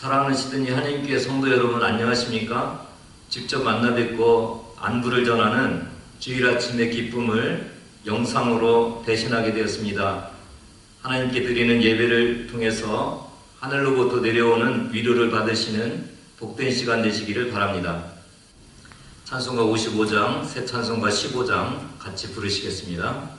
사랑하시는 하나님께 성도 여러분 안녕하십니까? 직접 만나 뵙고 안부를 전하는 주일 아침의 기쁨을 영상으로 대신하게 되었습니다. 하나님께 드리는 예배를 통해서 하늘로부터 내려오는 위로를 받으시는 복된 시간 되시기를 바랍니다. 찬송가 55장, 새 찬송가 15장 같이 부르시겠습니다.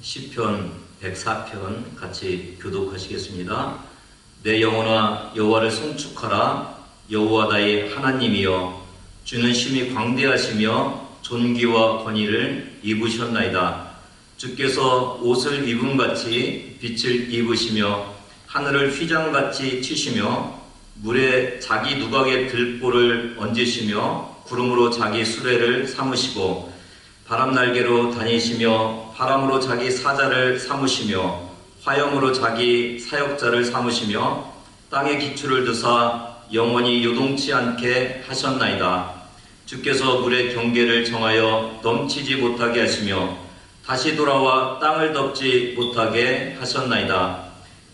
시편 104편 같이 교독하시겠습니다. 내 영혼아 여호와를 송축하라. 여호와 나의 하나님이여 주는 심히 광대하시며 존귀와 권위를 입으셨나이다. 주께서 옷을 입음같이 빛을 입으시며 하늘을 휘장같이 치시며 물에 자기 누각의 들보를 얹으시며 구름으로 자기 수레를 삼으시고 바람날개로 다니시며 바람으로 자기 사자를 삼으시며 화염으로 자기 사역자를 삼으시며 땅에 기초를 두사 영원히 요동치 않게 하셨나이다. 주께서 물의 경계를 정하여 넘치지 못하게 하시며 다시 돌아와 땅을 덮지 못하게 하셨나이다.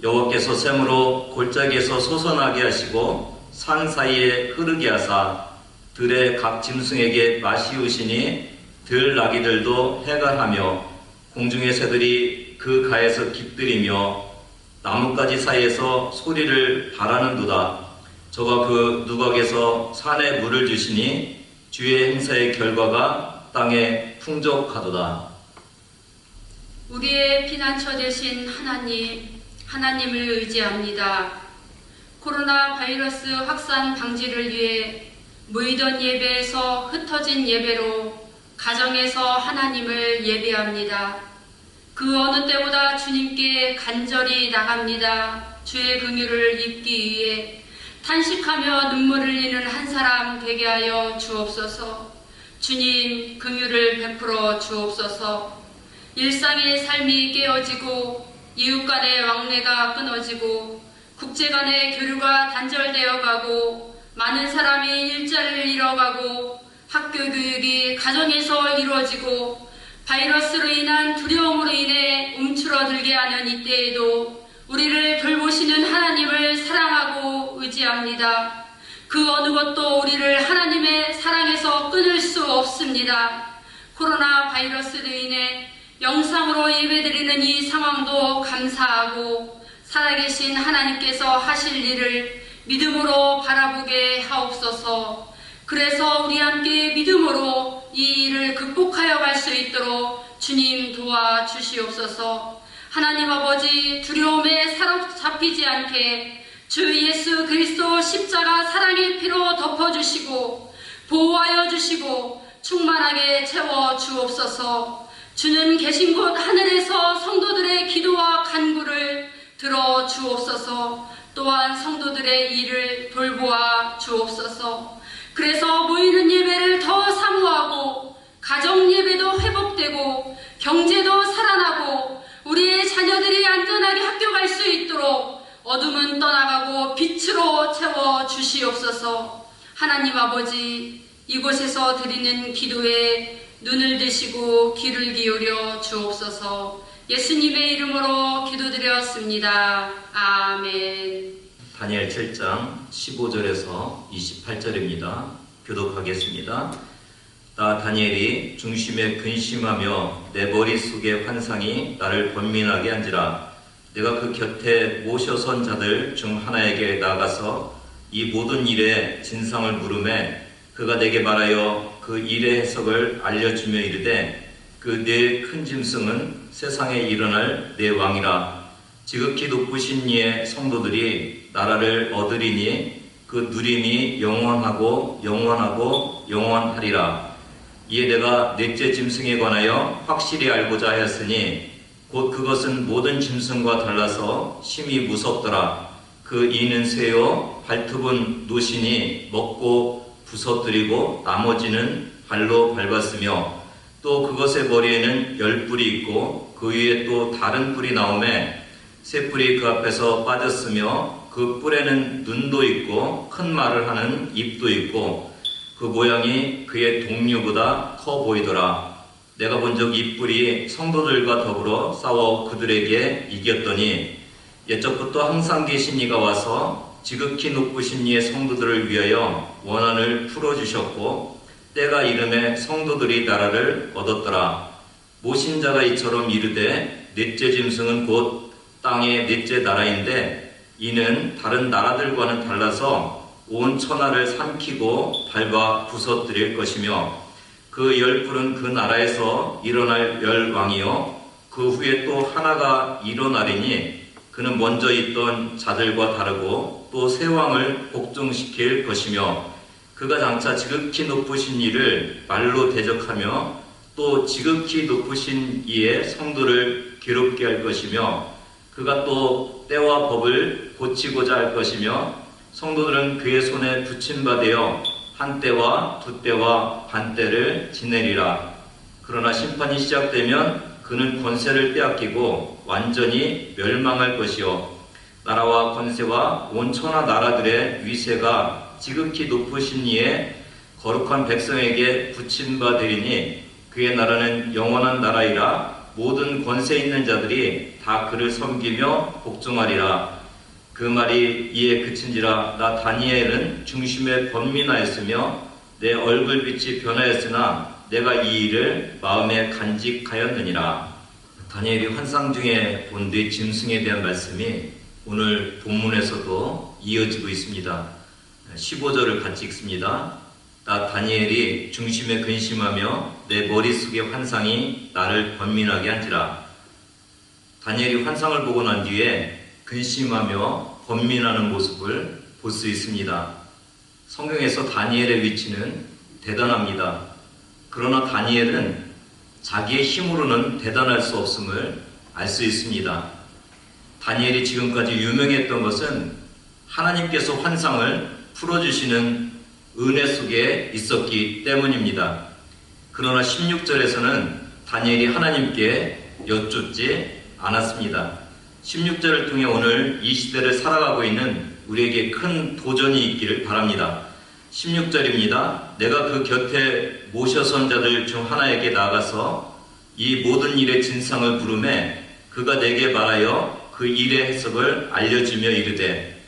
여호와께서 샘으로 골짜기에서 솟아나게 하시고 산 사이에 흐르게 하사 들의 각 짐승에게 마시우시니 들 나귀들도 해갈하며 공중의 새들이 그 가에서 깃들이며 나뭇가지 사이에서 소리를 바라는도다. 저가 그 누각에서 산에 물을 주시니 주의 행사의 결과가 땅에 풍족하도다. 우리의 피난처 되신 하나님을 의지합니다. 코로나 바이러스 확산 방지를 위해 모이던 예배에서 흩어진 예배로 가정에서 하나님을 예배합니다. 그 어느 때보다 주님께 간절히 나갑니다. 주의 긍휼을 입기 위해 탄식하며 눈물을 흘리는 한 사람 되게 하여 주옵소서. 주님 긍휼을 베풀어 주옵소서. 일상의 삶이 깨어지고 이웃 간의 왕래가 끊어지고 국제 간의 교류가 단절되어 가고 많은 사람이 일자리를 잃어가고 학교 교육이 가정에서 이루어지고 바이러스로 인한 두려움으로 인해 움츠러들게 하는 이때에도 우리를 돌보시는 하나님을 사랑하고 의지합니다. 그 어느 것도 우리를 하나님의 사랑에서 끊을 수 없습니다. 코로나 바이러스로 인해 영상으로 예배드리는 이 상황도 감사하고 살아계신 하나님께서 하실 일을 믿음으로 바라보게 하옵소서. 그래서 우리 함께 믿음으로 이 일을 극복하여 갈 수 있도록 주님 도와주시옵소서. 하나님 아버지, 두려움에 사로잡히지 않게 주 예수 그리스도 십자가 사랑의 피로 덮어주시고 보호하여 주시고 충만하게 채워 주옵소서. 주는 계신 곳 하늘에서 성도들의 기도와 간구를 들어 주옵소서. 또한 성도들의 일을 돌보아 주옵소서. 그래서 모이는 예배를 더 사모하고 가정 예배도 회복되고 경제도 살아나고 우리의 자녀들이 안전하게 학교 갈 수 있도록 어둠은 떠나가고 빛으로 채워 주시옵소서. 하나님 아버지, 이곳에서 드리는 기도에 눈을 드시고 귀를 기울여 주옵소서. 예수님의 이름으로 기도드렸습니다. 아멘. 다니엘 7장 15절에서 28절입니다. 교독하겠습니다. 나 다니엘이 중심에 근심하며 내 머릿속의 환상이 나를 번민하게 한지라. 내가 그 곁에 모셔선 자들 중 하나에게 나가서 이 모든 일의 진상을 물으매 그가 내게 말하여 그 일의 해석을 알려주며 이르되 그 네 큰 짐승은 세상에 일어날 내 왕이라. 지극히 높으신 이의 성도들이 나라를 얻으리니 그 누림이 영원하고 영원하고 영원하리라. 이에 내가 넷째 짐승에 관하여 확실히 알고자 하였으니 곧 그것은 모든 짐승과 달라서 심히 무섭더라. 그 이는 새요 발톱은 노신이 먹고 부서뜨리고 나머지는 발로 밟았으며 또 그것의 머리에는 10뿔이 있고 그 위에 또 다른 뿔이 나오매 새 뿔이 그 앞에서 빠졌으며 그 뿔에는 눈도 있고 큰 말을 하는 입도 있고 그 모양이 그의 동류보다 커 보이더라. 내가 본적 이 뿔이 성도들과 더불어 싸워 그들에게 이겼더니 옛적부터 항상 계신 이가 와서 지극히 높으신 이의 성도들을 위하여 원한을 풀어주셨고 때가 이름에 성도들이 나라를 얻었더라. 모신 자가 이처럼 이르되 넷째 짐승은 곧 땅의 넷째 나라인데 이는 다른 나라들과는 달라서 온 천하를 삼키고 밟아 부서뜨릴 것이며 그 10뿔은 그 나라에서 일어날 10왕이요 그 후에 또 하나가 일어나리니 그는 먼저 있던 자들과 다르고 또 새 왕을 복종시킬 것이며 그가 장차 지극히 높으신 이를 말로 대적하며 또 지극히 높으신 이의 성도를 괴롭게 할 것이며 그가 또 때와 법을 고치고자 할 것이며 성도들은 그의 손에 붙임받아 한 때와 두 때와 반 때를 지내리라. 그러나 심판이 시작되면 그는 권세를 빼앗기고 완전히 멸망할 것이요 나라와 권세와 온 천하 나라들의 위세가 지극히 높으신 이의 거룩한 백성에게 붙임받으리니 그의 나라는 영원한 나라이라. 모든 권세 있는 자들이 다 그를 섬기며 복종하리라. 그 말이 이에 그친지라. 나 다니엘은 중심에 번민하였으며 내 얼굴빛이 변하였으나 내가 이 일을 마음에 간직하였느니라. 다니엘이 환상 중에 본 네 짐승에 대한 말씀이 오늘 본문에서도 이어지고 있습니다. 15절을 같이 읽습니다. 나 다니엘이 중심에 근심하며 내 머릿속의 환상이 나를 번민하게 한지라. 다니엘이 환상을 보고 난 뒤에 근심하며 번민하는 모습을 볼 수 있습니다. 성경에서 다니엘의 위치는 대단합니다. 그러나 다니엘은 자기의 힘으로는 대단할 수 없음을 알 수 있습니다. 다니엘이 지금까지 유명했던 것은 하나님께서 환상을 풀어주시는 은혜 속에 있었기 때문입니다. 그러나 16절에서는 다니엘이 하나님께 여쭙지 않았습니다. 16절을 통해 오늘 이 시대를 살아가고 있는 우리에게 큰 도전이 있기를 바랍니다. 16절입니다. 내가 그 곁에 모셔선 자들 중 하나에게 나가서 이 모든 일의 진상을 물으매 그가 내게 말하여 그 일의 해석을 알려주며 이르되,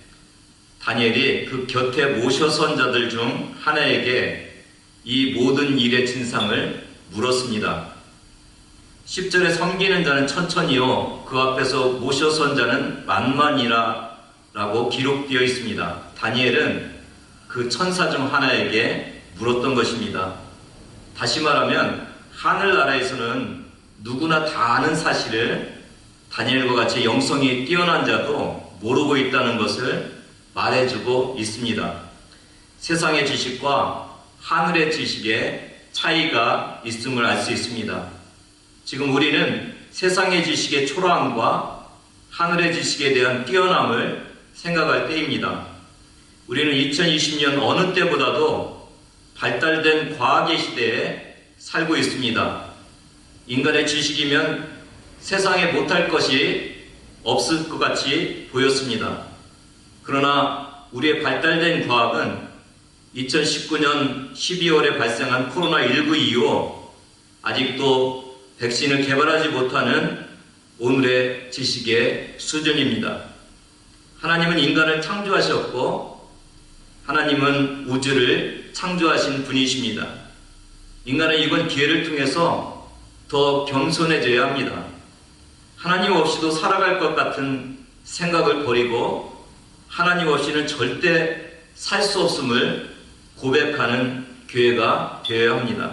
다니엘이 그 곁에 모셔선 자들 중 하나에게 이 모든 일의 진상을 물었습니다. 10절에 섬기는 자는 천천히요 그 앞에서 모셔선 자는 만만이라 라고 기록되어 있습니다. 다니엘은 그 천사 중 하나에게 물었던 것입니다. 다시 말하면 하늘나라에서는 누구나 다 아는 사실을 다니엘과 같이 영성이 뛰어난 자도 모르고 있다는 것을 말해주고 있습니다. 세상의 지식과 하늘의 지식에 차이가 있음을 알 수 있습니다. 지금 우리는 세상의 지식의 초라함과 하늘의 지식에 대한 뛰어남을 생각할 때입니다. 우리는 2020년 어느 때보다도 발달된 과학의 시대에 살고 있습니다. 인간의 지식이면 세상에 못할 것이 없을 것 같이 보였습니다. 그러나 우리의 발달된 과학은 2019년 12월에 발생한 코로나19 이후 아직도 백신을 개발하지 못하는 오늘의 지식의 수준입니다. 하나님은 인간을 창조하셨고 하나님은 우주를 창조하신 분이십니다. 인간은 이번 기회를 통해서 더 겸손해져야 합니다. 하나님 없이도 살아갈 것 같은 생각을 버리고 하나님 없이는 절대 살 수 없음을 고백하는 교회가 되어야 합니다.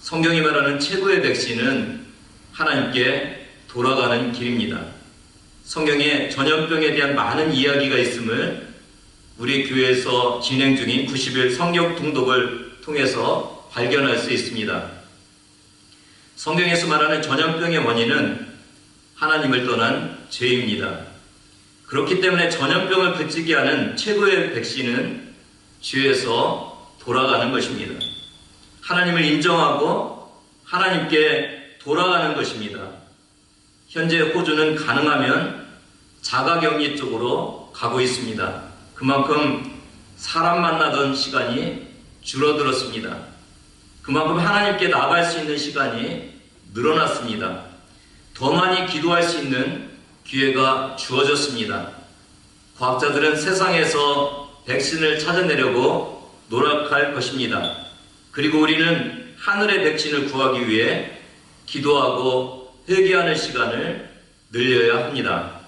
성경이 말하는 최고의 백신은 하나님께 돌아가는 길입니다. 성경에 전염병에 대한 많은 이야기가 있음을 우리 교회에서 진행 중인 90일 성경 통독을 통해서 발견할 수 있습니다. 성경에서 말하는 전염병의 원인은 하나님을 떠난 죄입니다. 그렇기 때문에 전염병을 그치게 하는 최고의 백신은 죄에서 돌아가는 것입니다. 하나님을 인정하고 하나님께 돌아가는 것입니다. 현재 호주는 가능하면 자가격리 쪽으로 가고 있습니다. 그만큼 사람 만나던 시간이 줄어들었습니다. 그만큼 하나님께 나아갈 수 있는 시간이 늘어났습니다. 더 많이 기도할 수 있는 기회가 주어졌습니다. 과학자들은 세상에서 백신을 찾아내려고 노력할 것입니다. 그리고 우리는 하늘의 백신을 구하기 위해 기도하고 회개하는 시간을 늘려야 합니다.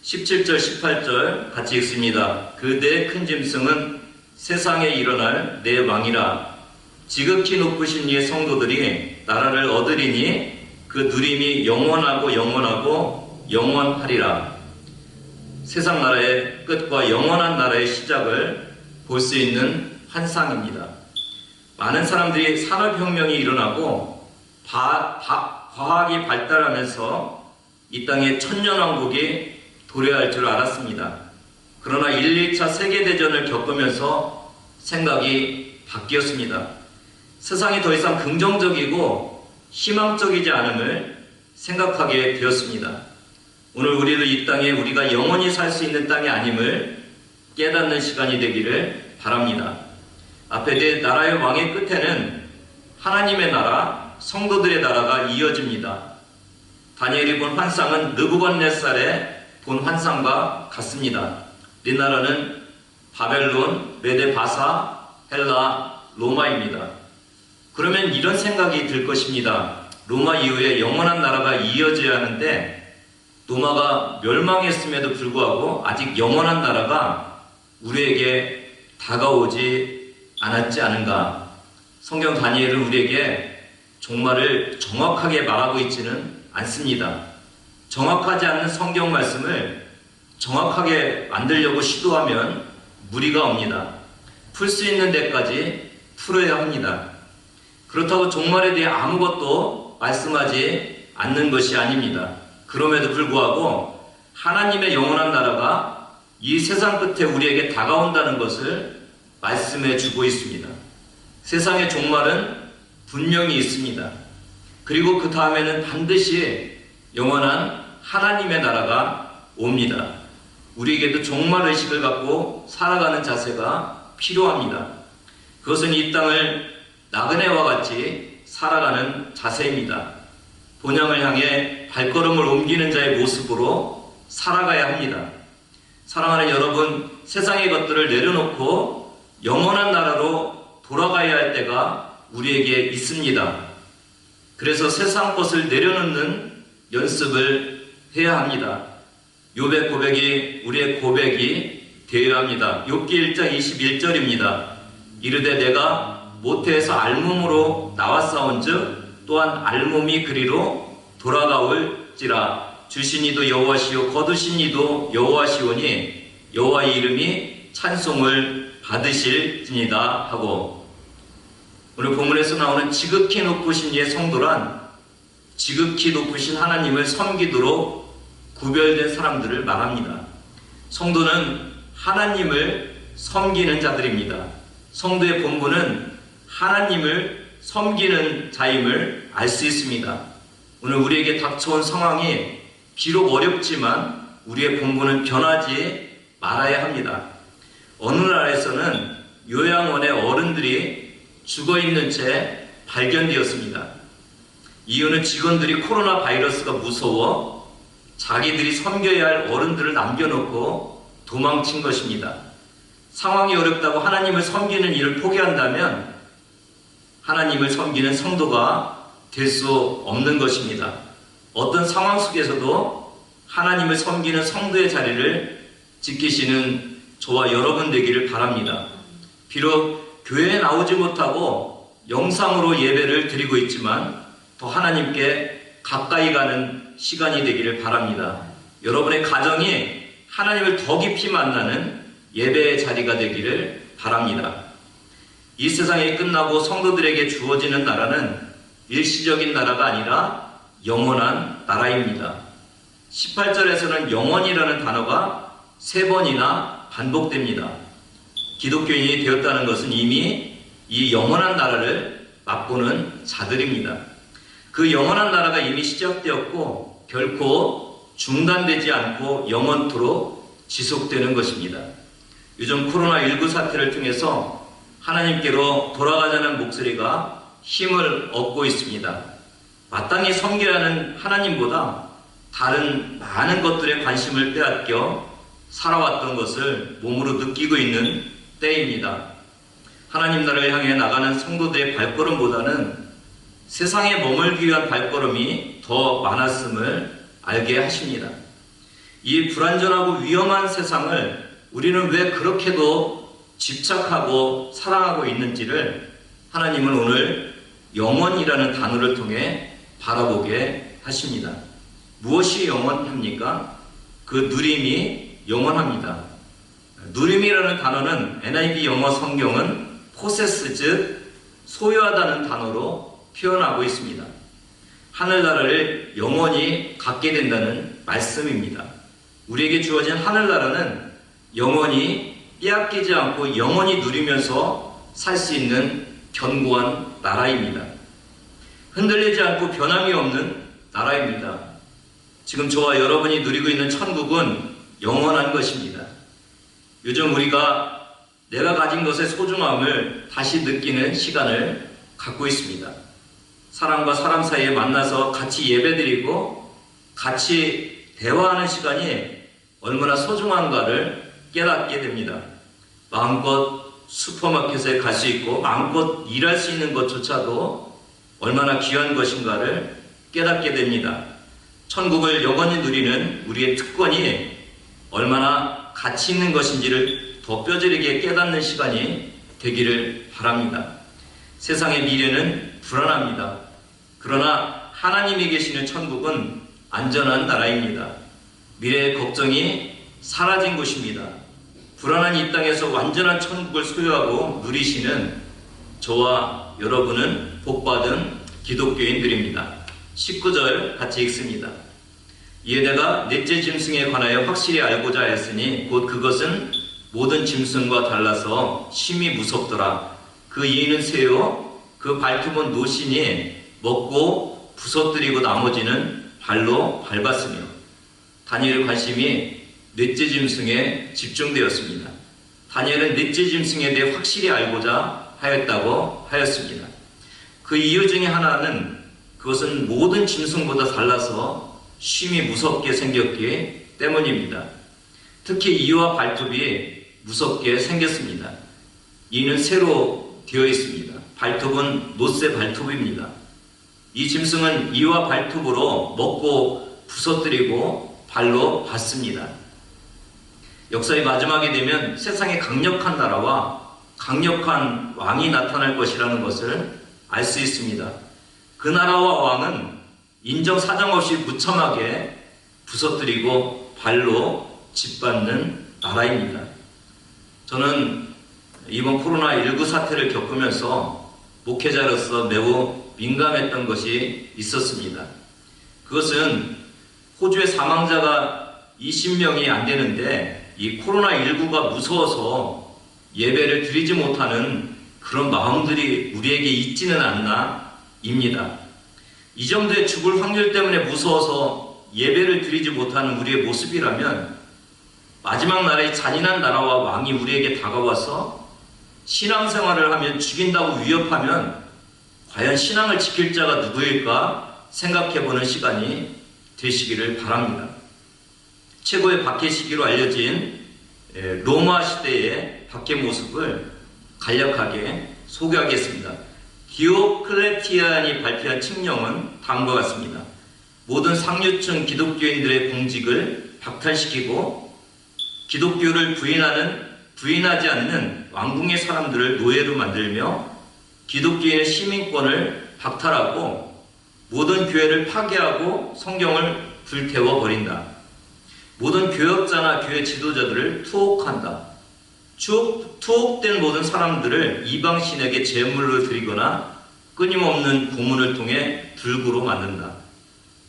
17절, 18절 같이 읽습니다. 그 내 큰 짐승은 세상에 일어날 내 왕이라. 지극히 높으신 이의 성도들이 나라를 얻으리니 그 누림이 영원하고 영원하고 영원하리라. 세상 나라의 끝과 영원한 나라의 시작을 볼 수 있는 환상입니다. 많은 사람들이 산업혁명이 일어나고 과학이 발달하면서 이 땅에 천년왕국이 도래할 줄 알았습니다. 그러나 1, 2차 세계대전을 겪으면서 생각이 바뀌었습니다. 세상이 더 이상 긍정적이고 희망적이지 않음을 생각하게 되었습니다. 오늘 우리도 이 땅에 우리가 영원히 살 수 있는 땅이 아님을 깨닫는 시간이 되기를 바랍니다. 앞에 내 나라의 왕의 끝에는 하나님의 나라, 성도들의 나라가 이어집니다. 다니엘이 본 환상은 느부갓네살의 본 환상과 같습니다. 네 나라는 바벨론, 메데 바사, 헬라, 로마입니다. 그러면 이런 생각이 들 것입니다. 로마 이후에 영원한 나라가 이어져야 하는데 로마가 멸망했음에도 불구하고 아직 영원한 나라가 우리에게 다가오지 않았지 않은가. 성경 다니엘은 우리에게 종말을 정확하게 말하고 있지는 않습니다. 정확하지 않는 성경 말씀을 정확하게 만들려고 시도하면 무리가 옵니다. 풀 수 있는 데까지 풀어야 합니다. 그렇다고 종말에 대해 아무것도 말씀하지 않는 것이 아닙니다. 그럼에도 불구하고 하나님의 영원한 나라가 이 세상 끝에 우리에게 다가온다는 것을 말씀해 주고 있습니다. 세상의 종말은 분명히 있습니다. 그리고 그 다음에는 반드시 영원한 하나님의 나라가 옵니다. 우리에게도 종말의식을 갖고 살아가는 자세가 필요합니다. 그것은 이 땅을 나그네와 같이 살아가는 자세입니다. 본향을 향해 발걸음을 옮기는 자의 모습으로 살아가야 합니다. 사랑하는 여러분, 세상의 것들을 내려놓고 영원한 나라로 돌아가야 할 때가 우리에게 있습니다. 그래서 세상 것을 내려놓는 연습을 해야 합니다. 욥의 고백이 우리의 고백이 되어야 합니다. 욥기 1장 21절입니다. 이르되 내가 모태에서 알몸으로 나왔사온즉 또한 알몸이 그리로 돌아가올지라. 주신 이도 여호와시요 거두신 이도 여호와시오니 여호와의 이름이 찬송을 받으실지니라 하고, 오늘 본문에서 나오는 지극히 높으신 이의 성도란 지극히 높으신 하나님을 섬기도록 구별된 사람들을 말합니다. 성도는 하나님을 섬기는 자들입니다. 성도의 본분은 하나님을 섬기는 자임을 알 수 있습니다. 오늘 우리에게 닥쳐온 상황이 비록 어렵지만 우리의 본분은 변하지 말아야 합니다. 어느 나라에서는 요양원의 어른들이 죽어있는 채 발견되었습니다. 이유는 직원들이 코로나 바이러스가 무서워 자기들이 섬겨야 할 어른들을 남겨놓고 도망친 것입니다. 상황이 어렵다고 하나님을 섬기는 일을 포기한다면 하나님을 섬기는 성도가 될 수 없는 것입니다. 어떤 상황 속에서도 하나님을 섬기는 성도의 자리를 지키시는 저와 여러분 되기를 바랍니다. 비록 교회에 나오지 못하고 영상으로 예배를 드리고 있지만 더 하나님께 가까이 가는 시간이 되기를 바랍니다. 여러분의 가정이 하나님을 더 깊이 만나는 예배의 자리가 되기를 바랍니다. 이 세상이 끝나고 성도들에게 주어지는 나라는 일시적인 나라가 아니라 영원한 나라입니다. 18절에서는 영원이라는 단어가 3번이나 반복됩니다. 기독교인이 되었다는 것은 이미 이 영원한 나라를 맛보는 자들입니다. 그 영원한 나라가 이미 시작되었고 결코 중단되지 않고 영원토록 지속되는 것입니다. 요즘 코로나19 사태를 통해서 하나님께로 돌아가자는 목소리가 힘을 얻고 있습니다. 마땅히 섬겨야 하는 하나님보다 다른 많은 것들에 관심을 빼앗겨 살아왔던 것을 몸으로 느끼고 있는 때입니다. 하나님 나라를 향해 나가는 성도들의 발걸음보다는 세상에 머물기 위한 발걸음이 더 많았음을 알게 하십니다. 이 불완전하고 위험한 세상을 우리는 왜 그렇게도 집착하고 사랑하고 있는지를 하나님은 오늘 영원이라는 단어를 통해 바라보게 하십니다. 무엇이 영원합니까? 그 누림이 영원합니다. 누림이라는 단어는 NIV 영어 성경은 possess, 즉 소유하다는 단어로 표현하고 있습니다. 하늘나라를 영원히 갖게 된다는 말씀입니다. 우리에게 주어진 하늘나라는 영원히 빼앗기지 않고 영원히 누리면서 살 수 있는 견고한 나라입니다. 흔들리지 않고 변함이 없는 나라입니다. 지금 저와 여러분이 누리고 있는 천국은 영원한 것입니다. 요즘 우리가 내가 가진 것의 소중함을 다시 느끼는 시간을 갖고 있습니다. 사람과 사람 사이에 만나서 같이 예배드리고 같이 대화하는 시간이 얼마나 소중한가를 깨닫게 됩니다. 마음껏 슈퍼마켓에 갈 수 있고 마음껏 일할 수 있는 것조차도 얼마나 귀한 것인가를 깨닫게 됩니다. 천국을 영원히 누리는 우리의 특권이 얼마나 가치 있는 것인지를 더 뼈저리게 깨닫는 시간이 되기를 바랍니다. 세상의 미래는 불안합니다. 그러나 하나님이 계시는 천국은 안전한 나라입니다. 미래의 걱정이 사라진 곳입니다. 불안한 이 땅에서 완전한 천국을 소유하고 누리시는 저와 여러분은 복받은 기독교인들입니다. 19절 같이 읽습니다. 이에 내가 넷째 짐승에 관하여 확실히 알고자 했으니 곧 그것은 모든 짐승과 달라서 심히 무섭더라. 그 이는 새요 그 발톱은 노시니 먹고 부서뜨리고 나머지는 발로 밟았으며 다니엘의 관심이 넷째 짐승에 집중되었습니다. 다니엘은 넷째 짐승에 대해 확실히 알고자 하였다고 하였습니다. 그 이유 중에 하나는 그것은 모든 짐승보다 달라서 심히 무섭게 생겼기 때문입니다. 특히 이와 발톱이 무섭게 생겼습니다. 이는 새로 되어 있습니다. 발톱은 노새 발톱입니다. 이 짐승은 이와 발톱으로 먹고 부서뜨리고 발로 밟습니다. 역사의 마지막이 되면 세상에 강력한 나라와 강력한 왕이 나타날 것이라는 것을 알 수 있습니다. 그 나라와 왕은 인정사정 없이 무참하게 부서뜨리고 발로 짓밟는 나라입니다. 저는 이번 코로나19 사태를 겪으면서 목회자로서 매우 민감했던 것이 있었습니다. 그것은 호주의 사망자가 20명이 안 되는데 이 코로나19가 무서워서 예배를 드리지 못하는 그런 마음들이 우리에게 있지는 않나입니다. 이 정도의 죽을 확률 때문에 무서워서 예배를 드리지 못하는 우리의 모습이라면 마지막 날의 잔인한 나라와 왕이 우리에게 다가와서 신앙생활을 하면 죽인다고 위협하면 과연 신앙을 지킬 자가 누구일까 생각해보는 시간이 되시기를 바랍니다. 최고의 박해 시기로 알려진 로마 시대의 박해 모습을 간략하게 소개하겠습니다. 디오클레티안이 발표한 칙령은 다음과 같습니다. 모든 상류층 기독교인들의 공직을 박탈시키고 기독교를 부인하지 않는 왕궁의 사람들을 노예로 만들며 기독교인의 시민권을 박탈하고 모든 교회를 파괴하고 성경을 불태워 버린다. 모든 교역자나 교회 지도자들을 투옥한다. 투옥된 모든 사람들을 이방신에게 제물로 드리거나 끊임없는 고문을 통해 불구로 만든다.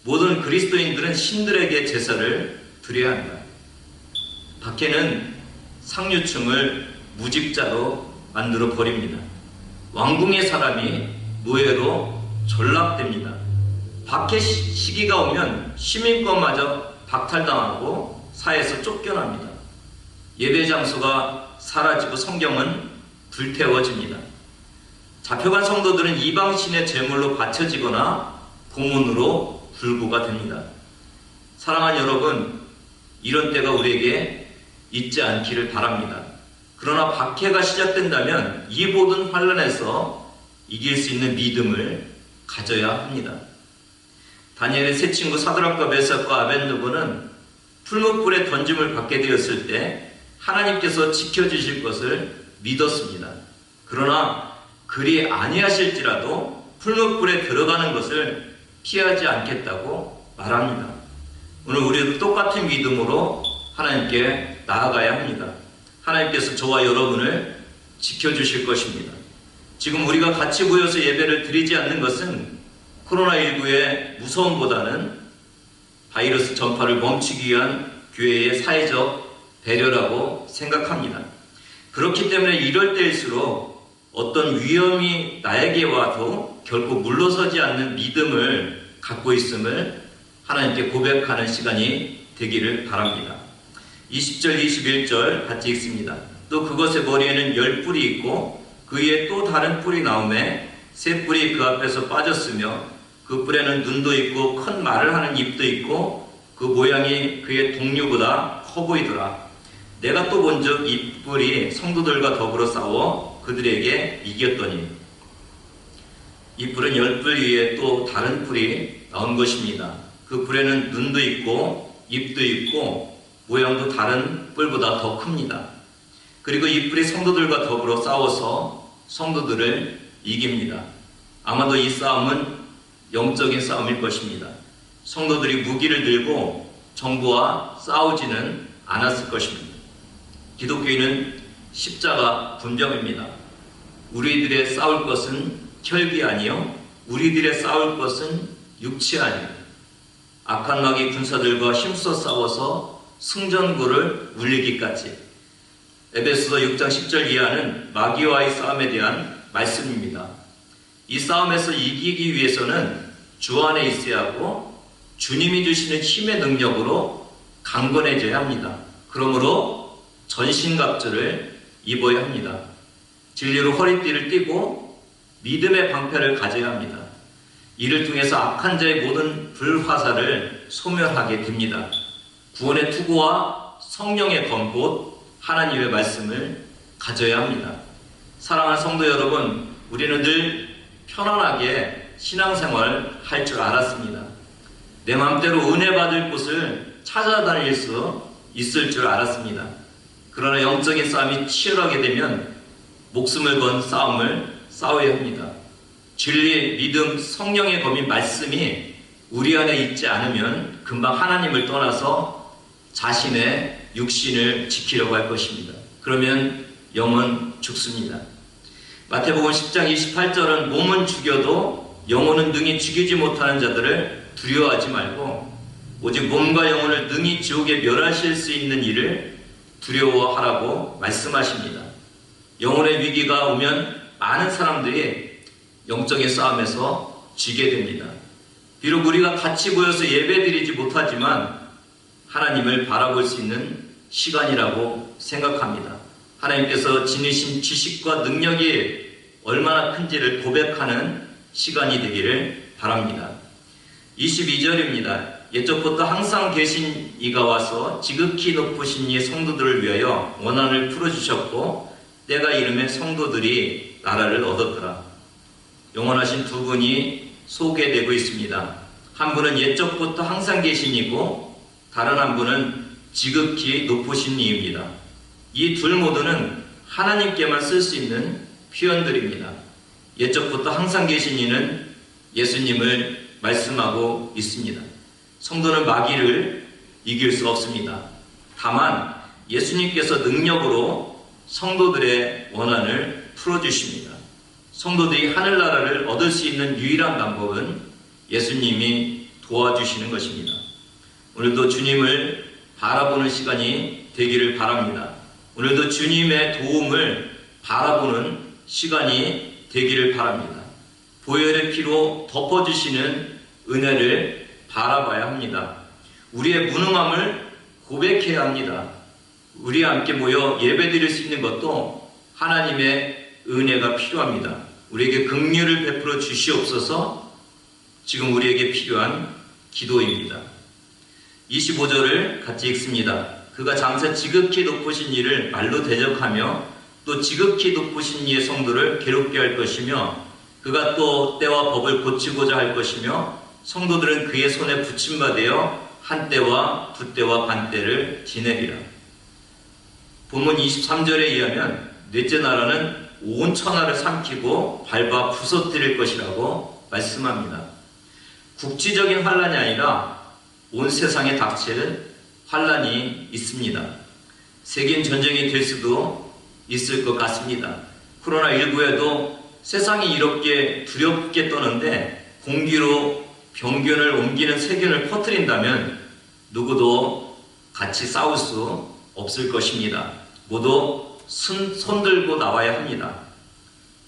모든 그리스도인들은 신들에게 제사를 드려야 한다. 박해는 상류층을 무직자로 만들어 버립니다. 왕궁의 사람이 노예로 전락됩니다. 박해 시기가 오면 시민권마저 박탈당하고 사회에서 쫓겨납니다. 예배 장소가 사라지고 성경은 불태워집니다. 잡혀간 성도들은 이방신의 제물로 바쳐지거나 고문으로 불구가 됩니다. 사랑하는 여러분, 이런 때가 우리에게 있지 않기를 바랍니다. 그러나 박해가 시작된다면 이 모든 환난에서 이길 수 있는 믿음을 가져야 합니다. 다니엘의 세 친구 사드락과 메삭과 아벤느고는 풀무불에 던짐을 받게 되었을 때 하나님께서 지켜주실 것을 믿었습니다. 그러나 그리 아니하실지라도 풀무불에 들어가는 것을 피하지 않겠다고 말합니다. 오늘 우리도 똑같은 믿음으로 하나님께 나아가야 합니다. 하나님께서 저와 여러분을 지켜주실 것입니다. 지금 우리가 같이 모여서 예배를 드리지 않는 것은 코로나19의 무서움보다는 바이러스 전파를 멈추기 위한 교회의 사회적 배려라고 생각합니다. 그렇기 때문에 이럴 때일수록 어떤 위험이 나에게 와도 결코 물러서지 않는 믿음을 갖고 있음을 하나님께 고백하는 시간이 되기를 바랍니다. 20절, 21절 같이 읽습니다. 또 그것의 머리에는 10뿔이 있고 그 위에 또 다른 뿔이 나오매 새 뿔이 그 앞에서 빠졌으며 그 뿔에는 눈도 있고 큰 말을 하는 입도 있고 그 모양이 그의 동류보다 커 보이더라. 내가 또 본즉 이 뿔이 성도들과 더불어 싸워 그들에게 이겼더니 이 뿔은 10뿔 위에 또 다른 뿔이 나온 것입니다. 그 뿔에는 눈도 있고 입도 있고 모양도 다른 뿔보다 더 큽니다. 그리고 이 뿔이 성도들과 더불어 싸워서 성도들을 이깁니다. 아마도 이 싸움은 영적인 싸움일 것입니다. 성도들이 무기를 들고 정부와 싸우지는 않았을 것입니다. 기독교인은 십자가 분명입니다. 우리들의 싸울 것은 혈기 아니요 우리들의 싸울 것은 육체 아니요 악한 마귀 군사들과 힘써 싸워서 승전구를 울리기까지. 에베소서 6장 10절 이하는 마귀와의 싸움에 대한 말씀입니다. 이 싸움에서 이기기 위해서는 주 안에 있어야 하고 주님이 주시는 힘의 능력으로 강건해져야 합니다. 그러므로 전신갑주를 입어야 합니다. 진리로 허리띠를 띠고 믿음의 방패를 가져야 합니다. 이를 통해서 악한 자의 모든 불화살을 소멸하게 됩니다. 구원의 투구와 성령의 검봇 하나님의 말씀을 가져야 합니다. 사랑하는 성도 여러분, 우리는 늘 편안하게 신앙생활 할 줄 알았습니다. 내 마음대로 은혜 받을 곳을 찾아다닐 수 있을 줄 알았습니다. 그러나 영적인 싸움이 치열하게 되면 목숨을 건 싸움을 싸워야 합니다. 진리, 믿음, 성령의 검인 말씀이 우리 안에 있지 않으면 금방 하나님을 떠나서 자신의 육신을 지키려고 할 것입니다. 그러면 영은 죽습니다. 마태복음 10장 28절은 몸은 죽여도 영혼은 능히 죽이지 못하는 자들을 두려워하지 말고 오직 몸과 영혼을 능히 지옥에 멸하실 수 있는 일을 두려워하라고 말씀하십니다. 영혼의 위기가 오면 많은 사람들이 영적인 싸움에서 지게 됩니다. 비록 우리가 같이 모여서 예배드리지 못하지만 하나님을 바라볼 수 있는 시간이라고 생각합니다. 하나님께서 지니신 지식과 능력이 얼마나 큰지를 고백하는 시간이 되기를 바랍니다. 22절입니다. 옛적부터 항상 계신 이가 와서 지극히 높으신 이 성도들을 위하여 원한을 풀어주셨고 때가 이름에 성도들이 나라를 얻었더라. 영원하신 두 분이 소개되고 있습니다. 한 분은 옛적부터 항상 계신 이고 다른 한 분은 지극히 높으신 이입니다. 이 둘 모두는 하나님께만 쓸 수 있는 표현들입니다. 옛적부터 항상 계신 이는 예수님을 말씀하고 있습니다. 성도는 마귀를 이길 수 없습니다. 다만 예수님께서 능력으로 성도들의 원한을 풀어주십니다. 성도들이 하늘나라를 얻을 수 있는 유일한 방법은 예수님이 도와주시는 것입니다. 오늘도 주님을 바라보는 시간이 되기를 바랍니다. 오늘도 주님의 도움을 바라보는 시간이 되기를 바랍니다. 보혈의 피로 덮어주시는 은혜를 바라봐야 합니다. 우리의 무능함을 고백해야 합니다. 우리와 함께 모여 예배드릴 수 있는 것도 하나님의 은혜가 필요합니다. 우리에게 긍휼을 베풀어 주시옵소서. 지금 우리에게 필요한 기도입니다. 25절을 같이 읽습니다. 그가 장차 지극히 높으신 이를 말로 대적하며 또 지극히 높으신 이의 성도를 괴롭게 할 것이며 그가 또 때와 법을 고치고자 할 것이며 성도들은 그의 손에 붙임받아 한 때와 두 때와 반 때를 지내리라. 본문 23절에 의하면 넷째 나라는 온 천하를 삼키고 밟아 부서뜨릴 것이라고 말씀합니다. 국지적인 환란이 아니라 온 세상에 닥칠 환란이 있습니다. 세계인 전쟁이 될 수도 있을 것 같습니다. 코로나19에도 세상이 이렇게 두렵게 떠는데 공기로 병균을 옮기는 세균을 퍼뜨린다면 누구도 같이 싸울 수 없을 것입니다. 모두 손 들고 나와야 합니다.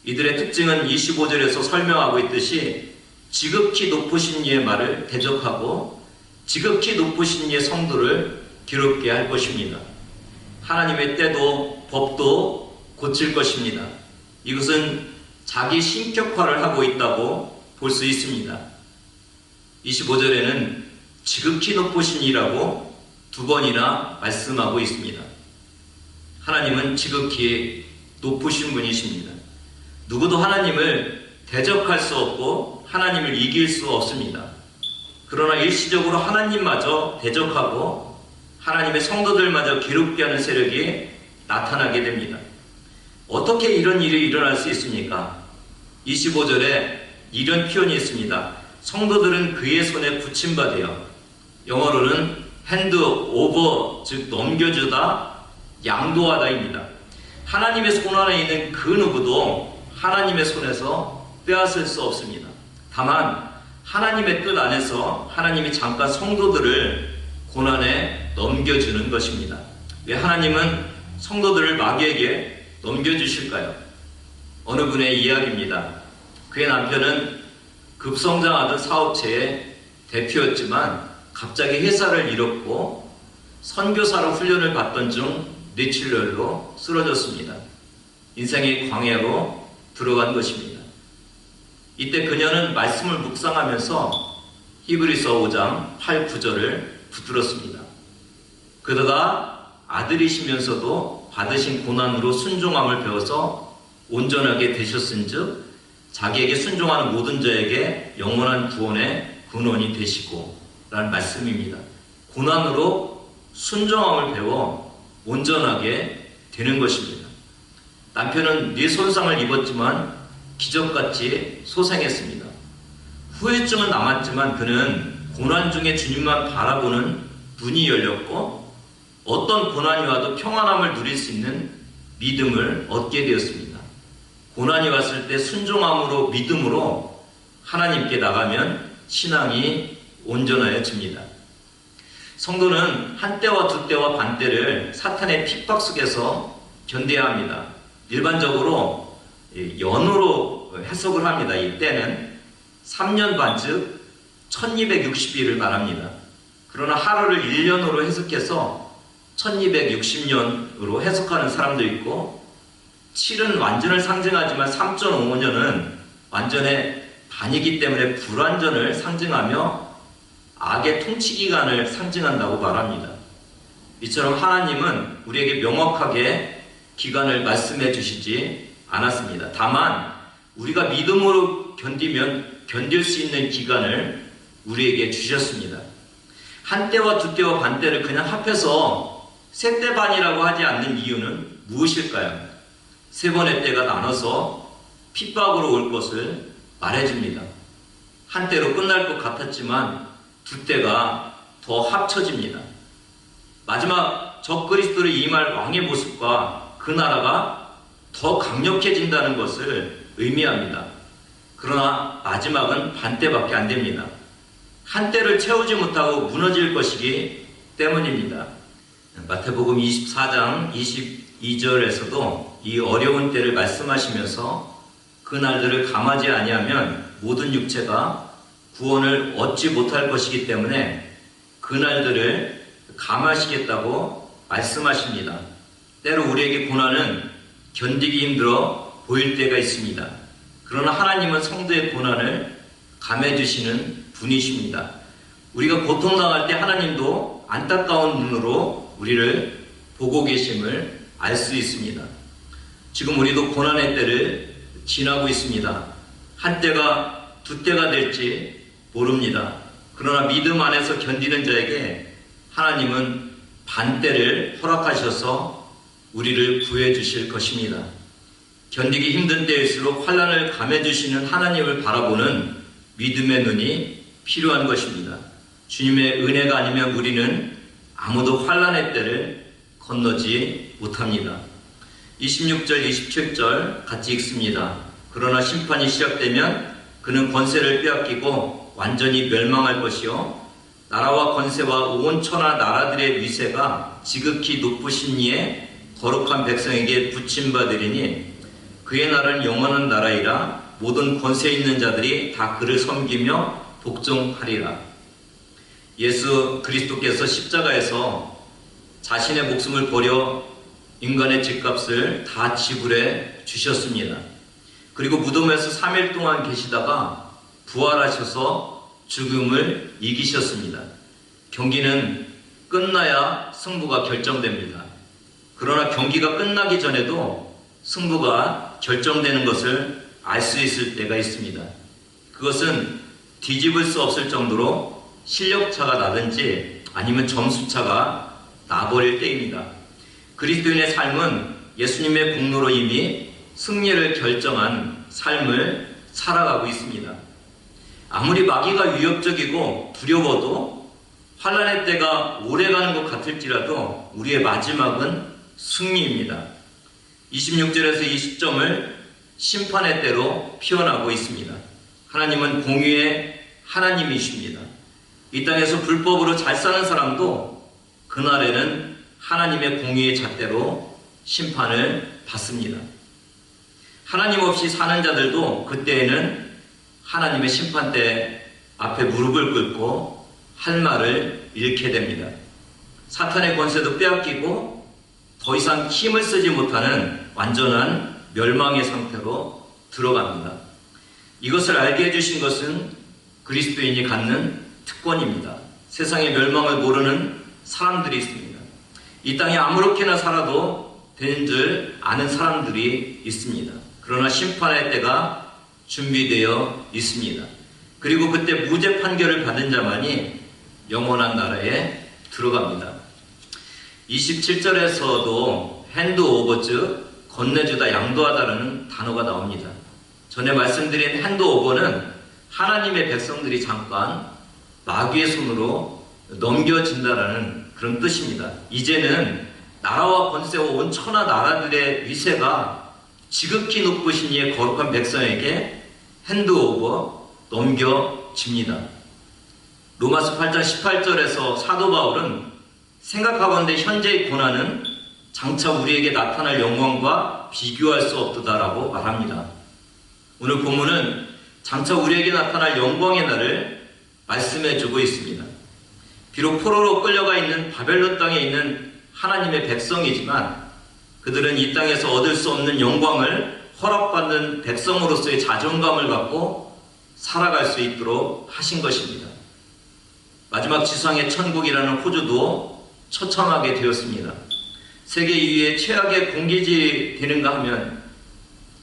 이들의 특징은 25절에서 설명하고 있듯이 지극히 높으신 이의 말을 대적하고 지극히 높으신 이의 성도를 괴롭게 할 것입니다. 하나님의 때도 법도 고칠 것입니다. 이것은 자기 신격화를 하고 있다고 볼 수 있습니다. 25절에는 지극히 높으신 이라고 두 번이나 말씀하고 있습니다. 하나님은 지극히 높으신 분이십니다. 누구도 하나님을 대적할 수 없고 하나님을 이길 수 없습니다. 그러나 일시적으로 하나님마저 대적하고 하나님의 성도들마저 괴롭게 하는 세력이 나타나게 됩니다. 어떻게 이런 일이 일어날 수 있습니까? 25절에 이런 표현이 있습니다. 성도들은 그의 손에 붙임받아요. 영어로는 hand over, 즉 넘겨주다, 양도하다입니다. 하나님의 손 안에 있는 그 누구도 하나님의 손에서 빼앗을 수 없습니다. 다만 하나님의 뜻 안에서 하나님이 잠깐 성도들을 고난에 넘겨주는 것입니다. 왜 하나님은 성도들을 마귀에게 넘겨주실까요? 어느 분의 이야기입니다. 그의 남편은 급성장하던 사업체의 대표였지만 갑자기 회사를 잃었고 선교사로 훈련을 받던 중 뇌출혈로 쓰러졌습니다. 인생의 광야로 들어간 것입니다. 이때 그녀는 말씀을 묵상하면서 히브리서 5장 8, 9절을 붙들었습니다. 그러다가 아들이시면서도 받으신 고난으로 순종함을 배워서 온전하게 되셨은즉 자기에게 순종하는 모든 자에게 영원한 구원의 근원이 되시고 라는 말씀입니다. 고난으로 순종함을 배워 온전하게 되는 것입니다. 남편은 뇌 손상을 입었지만 기적같이 소생했습니다. 후유증은 남았지만 그는 고난 중에 주님만 바라보는 눈이 열렸고 어떤 고난이 와도 평안함을 누릴 수 있는 믿음을 얻게 되었습니다. 고난이 왔을 때 순종함으로 믿음으로 하나님께 나가면 신앙이 온전해집니다. 성도는 한때와 두때와 반때를 사탄의 핍박 속에서 견뎌야 합니다. 일반적으로 연으로 해석을 합니다. 이 때는 3년 반, 즉 1260일을 말합니다. 그러나 하루를 1년으로 해석해서 1260년으로 해석하는 사람도 있고 7은 완전을 상징하지만 3.5년은 완전의 반이기 때문에 불완전을 상징하며 악의 통치기간을 상징한다고 말합니다. 이처럼 하나님은 우리에게 명확하게 기간을 말씀해 주시지 않았습니다. 다만 우리가 믿음으로 견디면 견딜 수 있는 기간을 우리에게 주셨습니다. 한때와 두때와 반때를 그냥 합해서 세때 반이라고 하지 않는 이유는 무엇일까요? 세 번의 때가 나눠서 핍박으로 올 것을 말해줍니다. 한때로 끝날 것 같았지만 두 때가 더 합쳐집니다. 마지막 적그리스도를 임할 왕의 모습과 그 나라가 더 강력해진다는 것을 의미합니다. 그러나 마지막은 반때밖에 안 됩니다. 한때를 채우지 못하고 무너질 것이기 때문입니다. 마태복음 24장 22절에서도 이 어려운 때를 말씀하시면서 그 날들을 감하지 아니하면 모든 육체가 구원을 얻지 못할 것이기 때문에 그 날들을 감하시겠다고 말씀하십니다. 때로 우리에게 고난은 견디기 힘들어 보일 때가 있습니다. 그러나 하나님은 성도의 고난을 감해 주시는 분이십니다. 우리가 고통당할 때 하나님도 안타까운 눈으로 우리를 보고 계심을 알 수 있습니다. 지금 우리도 고난의 때를 지나고 있습니다. 한때가 두때가 될지 모릅니다. 그러나 믿음 안에서 견디는 자에게 하나님은 반때를 허락하셔서 우리를 구해 주실 것입니다. 견디기 힘든 때일수록 환난을 감해 주시는 하나님을 바라보는 믿음의 눈이 필요한 것입니다. 주님의 은혜가 아니면 우리는 아무도 환난의 때를 건너지 못합니다. 26절, 27절 같이 읽습니다. 그러나 심판이 시작되면 그는 권세를 빼앗기고 완전히 멸망할 것이요 나라와 권세와 온 천하 나라들의 위세가 지극히 높으신 이의 거룩한 백성에게 붙임받으리니 그의 나라는 영원한 나라이라 모든 권세 있는 자들이 다 그를 섬기며 복종하리라. 예수 그리스도께서 십자가에서 자신의 목숨을 버려 인간의 죗값을 다 지불해 주셨습니다. 그리고 무덤에서 3일 동안 계시다가 부활하셔서 죽음을 이기셨습니다. 경기는 끝나야 승부가 결정됩니다. 그러나 경기가 끝나기 전에도 승부가 결정되는 것을 알 수 있을 때가 있습니다. 그것은 뒤집을 수 없을 정도로 실력차가 나든지 아니면 점수차가 나버릴 때입니다. 그리스도인의 삶은 예수님의 공로로 이미 승리를 결정한 삶을 살아가고 있습니다. 아무리 마귀가 위협적이고 두려워도 환난의 때가 오래가는 것 같을지라도 우리의 마지막은 승리입니다. 26절에서 20점을 심판의 때로 표현하고 있습니다. 하나님은 공의의 하나님이십니다. 이 땅에서 불법으로 잘 사는 사람도 그날에는 하나님의 공의의 잣대로 심판을 받습니다. 하나님 없이 사는 자들도 그때에는 하나님의 심판대 앞에 무릎을 꿇고 할 말을 잃게 됩니다. 사탄의 권세도 빼앗기고 더 이상 힘을 쓰지 못하는 완전한 멸망의 상태로 들어갑니다. 이것을 알게 해주신 것은 그리스도인이 갖는 특권입니다. 세상의 멸망을 모르는 사람들이 있습니다. 이 땅에 아무렇게나 살아도 되는 줄 아는 사람들이 있습니다. 그러나 심판의 때가 준비되어 있습니다. 그리고 그때 무죄 판결을 받은 자만이 영원한 나라에 들어갑니다. 27절에서도 핸드오버 즉 건네주다 양도하다라는 단어가 나옵니다. 전에 말씀드린 핸드오버는 하나님의 백성들이 잠깐 마귀의 손으로 넘겨진다라는 그런 뜻입니다. 이제는 나라와 권세와 온 천하 나라들의 위세가 지극히 높으신 이의 거룩한 백성에게 핸드오버 넘겨집니다. 로마서 8장 18절에서 사도 바울은 생각하건대 현재의 고난은 장차 우리에게 나타날 영광과 비교할 수 없도다라고 말합니다. 오늘 본문은 장차 우리에게 나타날 영광의 날을 말씀해주고 있습니다. 비록 포로로 끌려가 있는 바벨론 땅에 있는 하나님의 백성이지만 그들은 이 땅에서 얻을 수 없는 영광을 허락받는 백성으로서의 자존감을 갖고 살아갈 수 있도록 하신 것입니다. 마지막 지상의 천국이라는 호주도 처참하게 되었습니다. 세계 2위의 최악의 공기질이 되는가 하면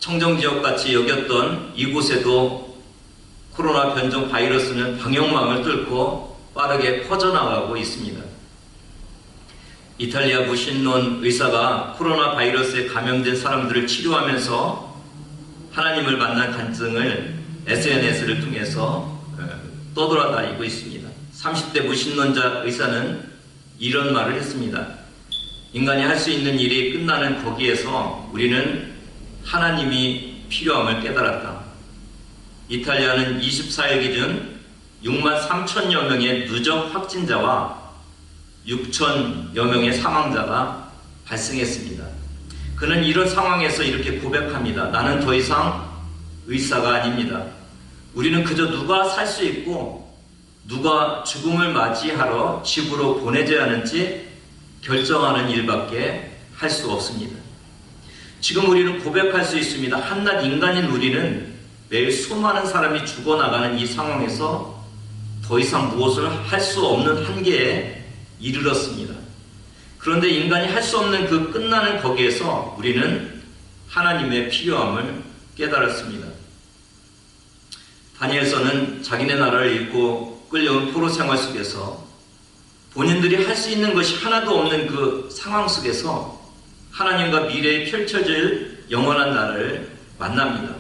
청정지역같이 여겼던 이곳에도 코로나 변종 바이러스는 방역망을 뚫고 빠르게 퍼져나가고 있습니다. 이탈리아 무신론 의사가 코로나 바이러스에 감염된 사람들을 치료하면서 하나님을 만난 간증을 SNS를 통해서 떠돌아다니고 있습니다. 30대 무신론자 의사는 이런 말을 했습니다. 인간이 할 수 있는 일이 끝나는 거기에서 우리는 하나님이 필요함을 깨달았다. 이탈리아는 24일 기준 6만 3천여 명의 누적 확진자와 6천여 명의 사망자가 발생했습니다. 그는 이런 상황에서 이렇게 고백합니다. 나는 더 이상 의사가 아닙니다. 우리는 그저 누가 살 수 있고 누가 죽음을 맞이하러 집으로 보내져야 하는지 결정하는 일밖에 할 수 없습니다. 지금 우리는 고백할 수 있습니다. 한낱 인간인 우리는 매일 수많은 사람이 죽어나가는 이 상황에서 더 이상 무엇을 할 수 없는 한계에 이르렀습니다. 그런데 인간이 할 수 없는 그 끝나는 거기에서 우리는 하나님의 필요함을 깨달았습니다. 다니엘서는 자기네 나라를 잃고 끌려온 포로 생활 속에서 본인들이 할 수 있는 것이 하나도 없는 그 상황 속에서 하나님과 미래에 펼쳐질 영원한 나라를 만납니다.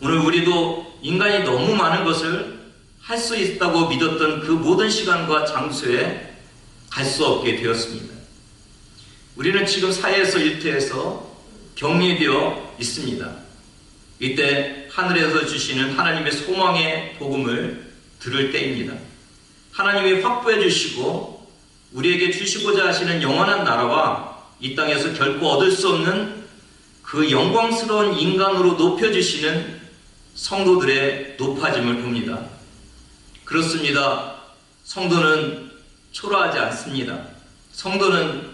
오늘 우리도 인간이 너무 많은 것을 할 수 있다고 믿었던 그 모든 시간과 장소에 갈 수 없게 되었습니다. 우리는 지금 사회에서 일터에서 격리되어 있습니다. 이때 하늘에서 주시는 하나님의 소망의 복음을 들을 때입니다. 하나님이 확보해 주시고 우리에게 주시고자 하시는 영원한 나라와 이 땅에서 결코 얻을 수 없는 그 영광스러운 인간으로 높여주시는 성도들의 높아짐을 봅니다. 그렇습니다. 성도는 초라하지 않습니다. 성도는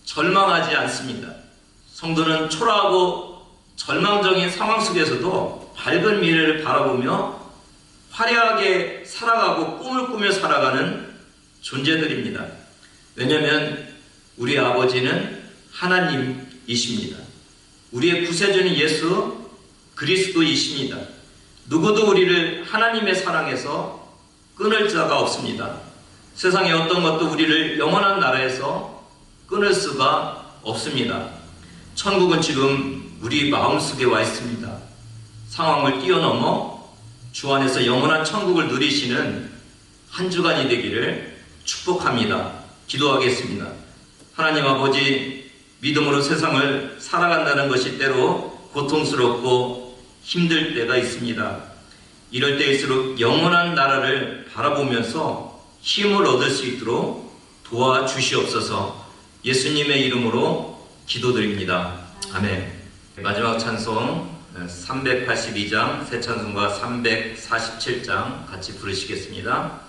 절망하지 않습니다. 성도는 초라하고 절망적인 상황 속에서도 밝은 미래를 바라보며 화려하게 살아가고 꿈을 꾸며 살아가는 존재들입니다. 왜냐하면 우리 아버지는 하나님이십니다. 우리의 구세주는 예수 그리스도이십니다. 누구도 우리를 하나님의 사랑에서 끊을 자가 없습니다. 세상의 어떤 것도 우리를 영원한 나라에서 끊을 수가 없습니다. 천국은 지금 우리 마음속에 와 있습니다. 상황을 뛰어넘어 주 안에서 영원한 천국을 누리시는 한 주간이 되기를 축복합니다. 기도하겠습니다. 하나님 아버지, 믿음으로 세상을 살아간다는 것이 때로 고통스럽고 힘들 때가 있습니다. 이럴 때일수록 영원한 나라를 바라보면서 힘을 얻을 수 있도록 도와주시옵소서. 예수님의 이름으로 기도드립니다. 아멘. 마지막 찬송 382장 새 찬송가 347장 같이 부르시겠습니다.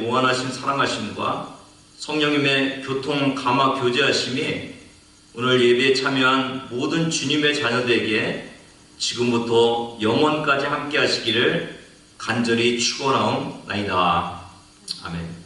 무한하신 사랑하심과 성령님의 교통 감화 교제하심이 오늘 예배에 참여한 모든 주님의 자녀들에게 지금부터 영원까지 함께 하시기를 간절히 축원하옵나이다. 아멘.